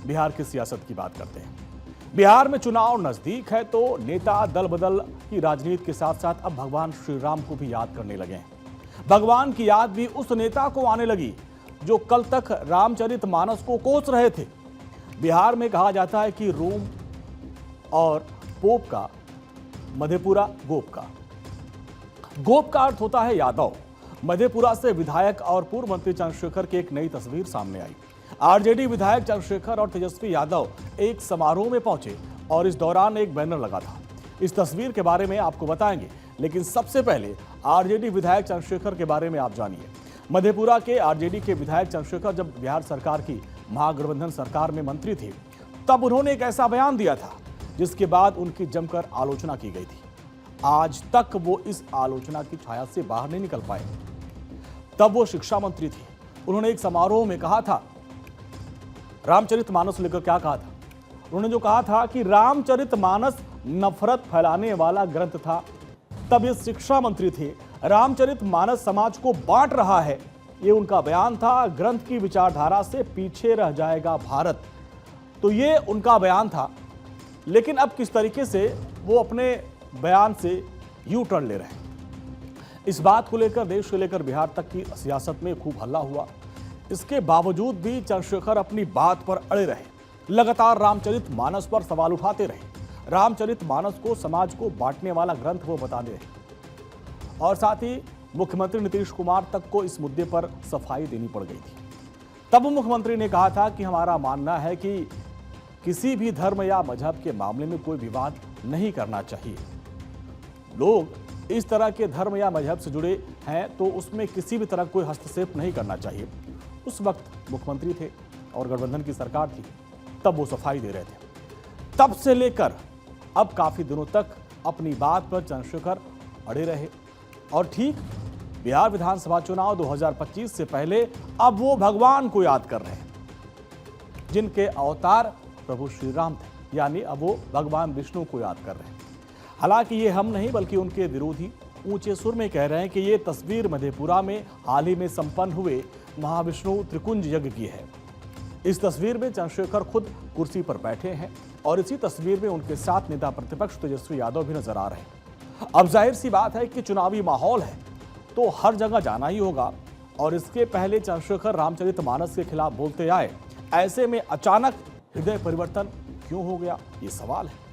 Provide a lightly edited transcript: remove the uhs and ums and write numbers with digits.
बिहार की सियासत की बात करते हैं। बिहार में चुनाव नजदीक है तो नेता दल बदल की राजनीति के साथ साथ अब भगवान श्री राम को भी याद करने लगे हैं। भगवान की याद भी उस नेता को आने लगी जो कल तक रामचरितमानस को कोस रहे थे। बिहार में कहा जाता है कि रोम और पोप का, मधेपुरा गोप का। गोप का अर्थ होता है यादव। मधेपुरा से विधायक और पूर्व मंत्री चंद्रशेखर की एक नई तस्वीर सामने आई। आरजेडी विधायक चंद्रशेखर और तेजस्वी यादव एक समारोह में पहुंचे और इस दौरान एक बैनर लगा था। इस तस्वीर के बारे में आपको बताएंगे, लेकिन सबसे पहले आरजेडी विधायक चंद्रशेखर के बारे में आप जानिए। मधेपुरा के आरजेडी के विधायक चंद्रशेखर जब बिहार सरकार की महागठबंधन सरकार में मंत्री थे, तब उन्होंने एक ऐसा बयान दिया था जिसके बाद उनकी जमकर आलोचना की गई थी। आज तक वो इस आलोचना की छाया से बाहर नहीं निकल पाए। तब वो शिक्षा मंत्री थे। उन्होंने एक समारोह में कहा था, रामचरितमानस लेकर क्या कहा था? उन्होंने जो कहा था कि रामचरितमानस नफरत फैलाने वाला ग्रंथ था। तब ये शिक्षा मंत्री थे। रामचरितमानस समाज को बांट रहा है, ये उनका बयान था। ग्रंथ की विचारधारा से पीछे रह जाएगा भारत, तो ये उनका बयान था। लेकिन अब किस तरीके से वो अपने बयान से यू टर्न ले रहे हैं, इस बात को लेकर देश से लेकर बिहार तक की सियासत में खूब हल्ला हुआ। इसके बावजूद भी चंद्रशेखर अपनी बात पर अड़े रहे, लगातार रामचरितमानस पर सवाल उठाते रहे। रामचरितमानस को समाज को बांटने वाला ग्रंथ वो बताते रहे और साथ ही मुख्यमंत्री नीतीश कुमार तक को इस मुद्दे पर सफाई देनी पड़ गई थी। तब मुख्यमंत्री ने कहा था कि हमारा मानना है कि किसी भी धर्म या मजहब के मामले में कोई विवाद नहीं करना चाहिए। लोग इस तरह के धर्म या मजहब से जुड़े हैं तो उसमें किसी भी तरह कोई हस्तक्षेप नहीं करना चाहिए। उस वक्त मुख्यमंत्री थे और गठबंधन की सरकार थी, तब वो सफाई दे रहे थे। तब से लेकर अब काफी दिनों तक अपनी बात पर चंद्रशेखर अड़े रहे और ठीक बिहार विधानसभा चुनाव 2025 से पहले अब वो भगवान को याद कर रहे हैं जिनके अवतार प्रभु श्री राम थे, यानी अब वो भगवान विष्णु को याद कर रहे हैं। हालांकि ये हम नहीं बल्कि उनके विरोधी ऊंचे सुर में कह रहे हैं कि ये तस्वीर मधेपुरा में हाल ही में संपन्न हुए महाविष्णु त्रिकुंज यज्ञ की है। इस तस्वीर में चंद्रशेखर खुद कुर्सी पर बैठे हैं और इसी तस्वीर में उनके साथ नेता प्रतिपक्ष तेजस्वी यादव भी नजर आ रहे हैं। अब जाहिर सी बात है कि चुनावी माहौल है तो हर जगह जाना ही होगा और इसके पहले चंद्रशेखर रामचरितमानस के खिलाफ बोलते आए। ऐसे में अचानक हृदय परिवर्तन क्यों हो गया, ये सवाल है।